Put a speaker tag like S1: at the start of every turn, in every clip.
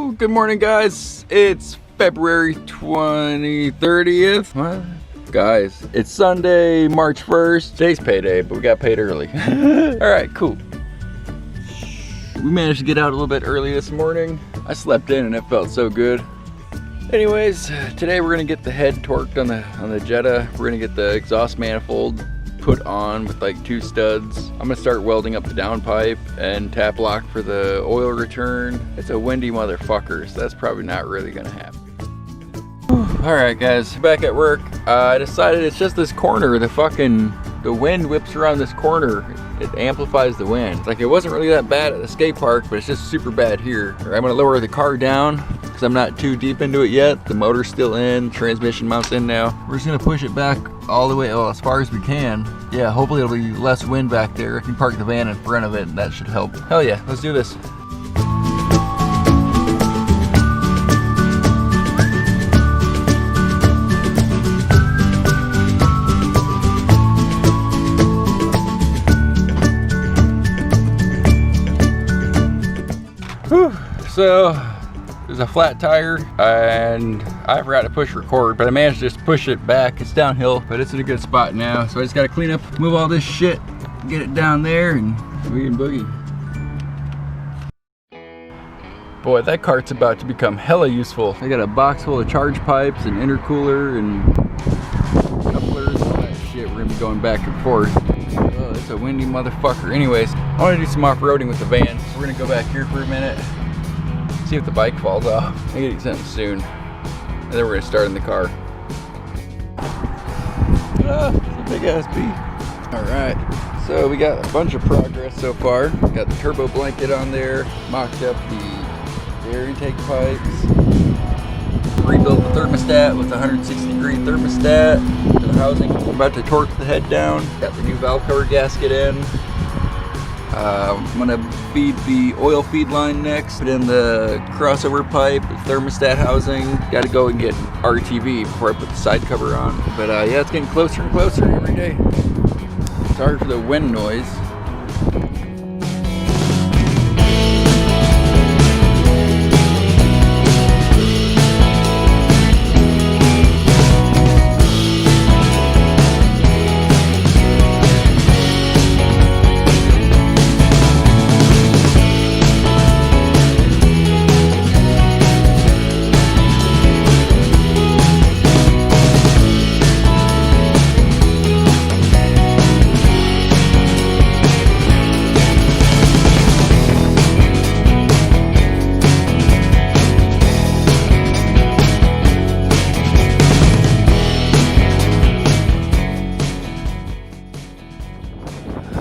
S1: Woo! Good morning, guys. It's February 20th. What? Guys, it's Sunday, March 1st. Today's payday, but we got paid early. All right, cool. We managed to get out a little bit early this morning. I slept in and it felt so good. Anyways, today we're gonna get the head torqued on the Jetta. We're gonna get the exhaust manifold put on with like 2 studs. I'm gonna start welding up the downpipe and tap lock for the oil return. It's a windy motherfucker, so that's probably not really gonna happen. All right, guys, back at work. I decided it's just this corner. The wind whips around this corner. It amplifies the wind. Like, it wasn't really that bad at the skate park, but it's just super bad here. I'm gonna lower the car down because I'm not too deep into it yet. The motor's still in, transmission mount's in now. We're just gonna push it back all the way, as far as we can. Yeah, hopefully it'll be less wind back there. I can park the van in front of it and that should help. Hell yeah, let's do this. So there's a flat tire and I forgot to push record, but I managed to just push it back. It's downhill, but it's in a good spot now. So I just gotta clean up, move all this shit, get it down there, and we can boogie. Boy, that cart's about to become hella useful. I got a box full of charge pipes and intercooler and couplers and all that shit. We're gonna be going back and forth. Oh, it's a windy motherfucker. Anyways, I wanna do some off-roading with the van. So we're gonna go back here for a minute, see if the bike falls off. I get something soon. And then we're gonna start in the car. Ah, it's a big ass bee. All right, so we got a bunch of progress so far. Got the turbo blanket on there, mocked up the air intake pipes, rebuilt the thermostat with a 160-degree thermostat to the housing. I'm about to torque the head down. Got the new valve cover gasket in. I'm gonna feed the oil feed line next, put in the crossover pipe, the thermostat housing. Gotta go and get RTV before I put the side cover on. But yeah, it's getting closer and closer every day. Sorry for the wind noise.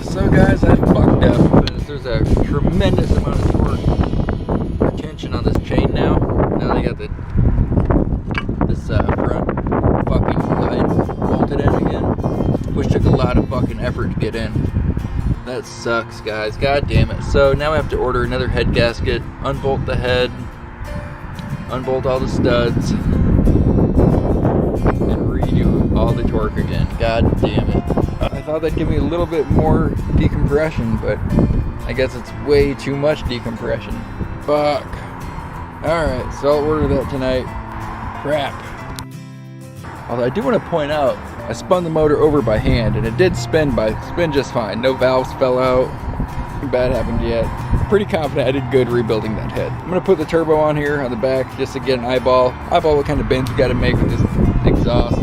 S1: So guys, I fucked up. There's a tremendous amount of torque tension on this chain now. Now they got this front fucking guide bolted in again, which took a lot of fucking effort to get in. That sucks, guys. God damn it. So now I have to order another head gasket, unbolt the head, unbolt all the studs, and redo all the torque again. God damn it. I thought that'd give me a little bit more decompression, but I guess it's way too much decompression. Fuck. Alright, so I'll order that tonight. Crap. Although I do want to point out, I spun the motor over by hand, and it did spin just fine. No valves fell out. Nothing bad happened yet. Pretty confident I did good rebuilding that head. I'm going to put the turbo on here on the back just to get an eyeball what kind of bends we got to make with this exhaust.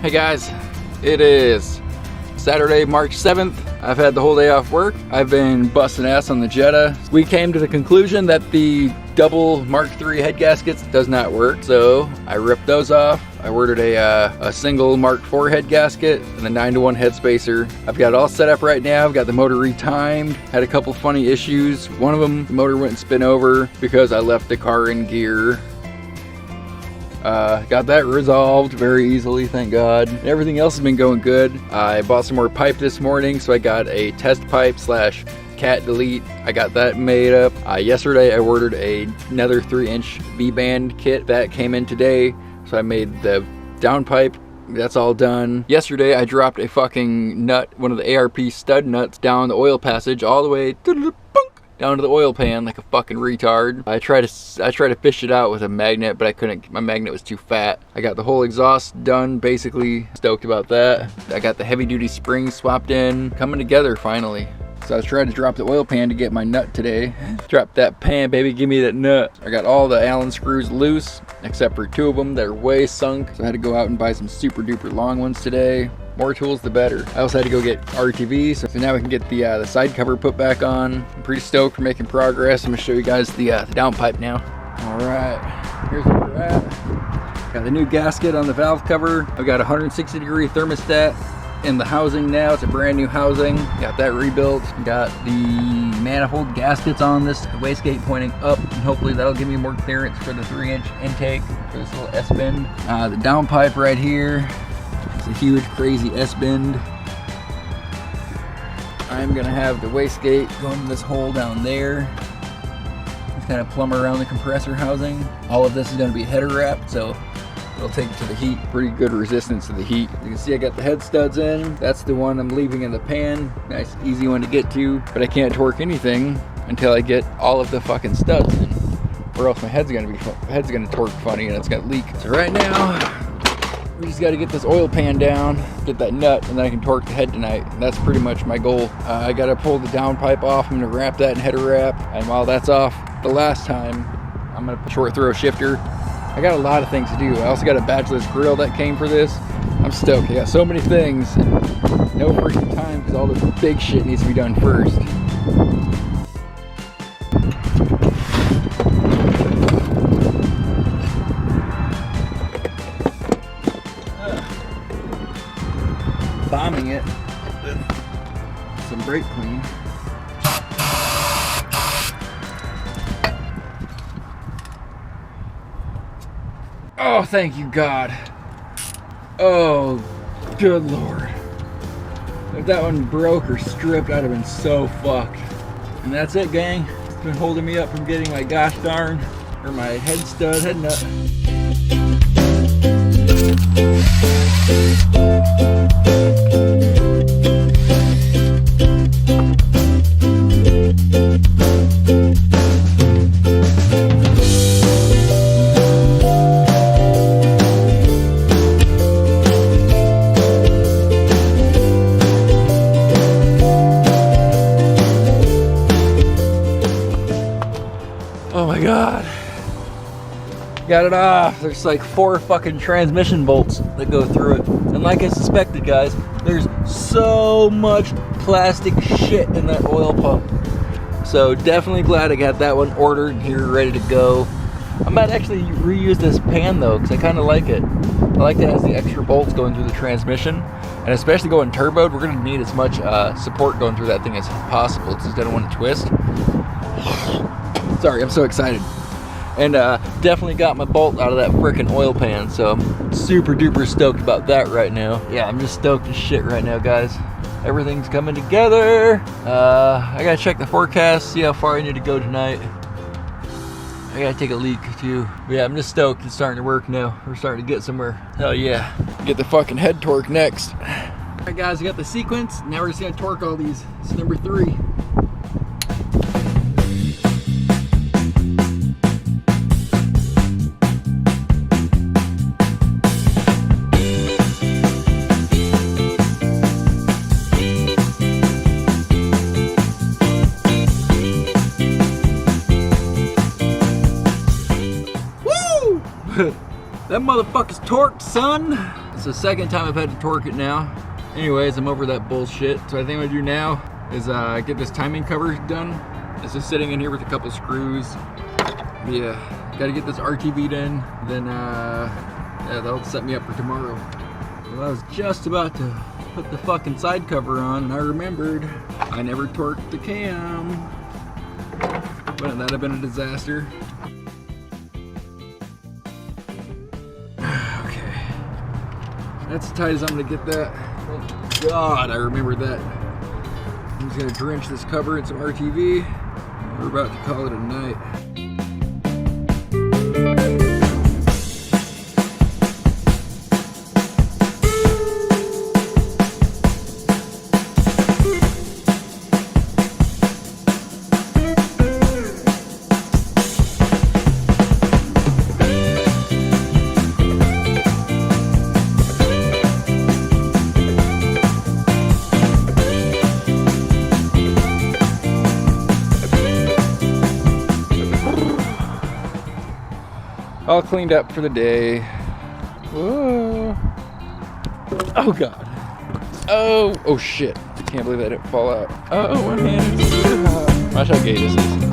S1: Hey guys, it is Saturday, March 7th. I've had the whole day off work. I've been busting ass on the Jetta. We came to the conclusion that the double Mk3 head gaskets does not work, so I ripped those off. I ordered a single Mk4 head gasket and a 9-to-1 head spacer. I've got it all set up right now. I've got the motor retimed. Had a couple funny issues. One of them, the motor wouldn't spin over because I left the car in gear. Got that resolved very easily, thank God. Everything else has been going good. I bought some more pipe this morning, so I got a test pipe slash cat delete. I got that made up. Yesterday I ordered another 3-inch V-band kit that came in today, so I made the downpipe. That's all done. Yesterday I dropped a fucking nut, one of the ARP stud nuts, down the oil passage all the way down to the oil pan like a fucking retard. I tried to fish it out with a magnet, but I couldn't. My magnet was too fat. I got the whole exhaust done, basically. Stoked about that. I got the heavy duty springs swapped in, coming together finally. So I was trying to drop the oil pan to get my nut today. Drop that pan, baby, give me that nut. I got all the Allen screws loose, except for 2 of them that are way sunk. So I had to go out and buy some super duper long ones today. More tools, the better. I also had to go get RTV, so now we can get the side cover put back on. I'm pretty stoked for making progress. I'm gonna show you guys the downpipe now. All right, here's where we're at. Got the new gasket on the valve cover. I've got a 160-degree thermostat in the housing now. It's a brand new housing. Got that rebuilt. Got the manifold gaskets on this wastegate pointing up, and hopefully that'll give me more clearance for the 3-inch intake for this little S-bend. The downpipe right here. It's a huge, crazy S-bend. I'm gonna have the wastegate going to this hole down there. Just kind of plumb around the compressor housing. All of this is gonna be header wrapped, so it'll take it to the heat. Pretty good resistance to the heat. You can see I got the head studs in. That's the one I'm leaving in the pan. Nice, easy one to get to. But I can't torque anything until I get all of the fucking studs in, or else my head's gonna torque funny and it's gonna leak. So right now, we just got to get this oil pan down, get that nut, and then I can torque the head tonight. And that's pretty much my goal. I got to pull the downpipe off. I'm going to wrap that in header wrap. And while that's off the last time, I'm going to put short throw shifter. I got a lot of things to do. I also got a badgeless grill that came for this. I'm stoked. I got so many things. No freaking time because all the big shit needs to be done first. Bombing it with some brake clean. Oh, thank you, God. Oh, good Lord. If that one broke or stripped, I'd have been so fucked. And that's it, gang. It's been holding me up from getting my gosh darn, or my head nut. Oh my God. Got it off. There's like 4 fucking transmission bolts that go through it. And like I suspected, guys, there's so much plastic shit in that oil pump. So definitely glad I got that one ordered and here ready to go. I might actually reuse this pan though, because I kind of like it. I like that it has the extra bolts going through the transmission. And especially going turboed, we're going to need as much support going through that thing as possible, because I don't want to twist. Sorry, I'm so excited. And definitely got my bolt out of that frickin' oil pan, so I'm super duper stoked about that right now. Yeah, I'm just stoked as shit right now, guys. Everything's coming together. I gotta check the forecast, see how far I need to go tonight. I gotta take a leak too. But yeah, I'm just stoked. It's starting to work now. We're starting to get somewhere. Hell yeah. Get the fucking head torque next. All right, guys, we got the sequence. Now we're just gonna torque all these. It's number 3. That motherfucker's torqued, son. It's the second time I've had to torque it now. Anyways, I'm over that bullshit. So I think what I do now is get this timing cover done. It's just sitting in here with a couple screws. Yeah, gotta get this RTV'd in. Then yeah, that'll set me up for tomorrow. Well, I was just about to put the fucking side cover on and I remembered I never torqued the cam. Wouldn't that have been a disaster? Okay, that's as tight as I'm gonna get that. Thank God I remembered that. I'm just gonna drench this cover in some RTV. We're about to call it a night. All cleaned up for the day. Whoa. Oh God. Oh shit. I can't believe that didn't fall out. Oh, one hand. Watch how gay this is.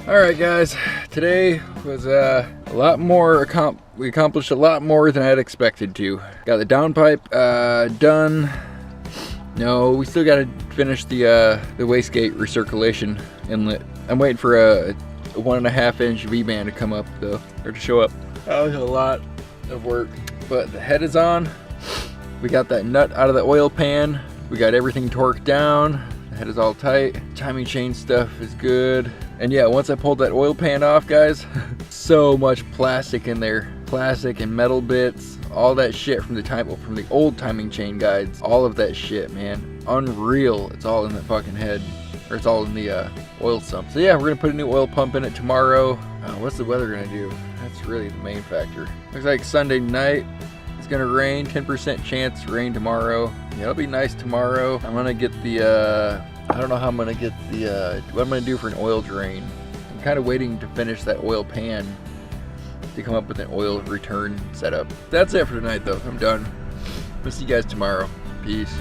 S1: Alright guys, today was a lot more, we accomplished a lot more than I had expected to. Got the downpipe done. No, we still got to finish the wastegate recirculation inlet. I'm waiting for a 1.5 inch V-band to come up though, or to show up. That was a lot of work, but the head is on. We got that nut out of the oil pan. We got everything torqued down. The head is all tight. Timing chain stuff is good. And yeah, once I pulled that oil pan off, guys, so much plastic in there. Plastic and metal bits, all that shit from the old timing chain guides. All of that shit, man. Unreal. It's all in the fucking head. Or it's all in the oil sump. So yeah, we're gonna put a new oil pump in it tomorrow. What's the weather gonna do? That's really the main factor. Looks like Sunday night it's gonna rain. 10% chance rain tomorrow. Yeah, it'll be nice tomorrow. I'm gonna get the I don't know how I'm gonna get the what I'm gonna do for an oil drain. I'm kind of waiting to finish that oil pan to come up with an oil return setup. That's it for tonight though. I'm done. We'll see you guys tomorrow. Peace.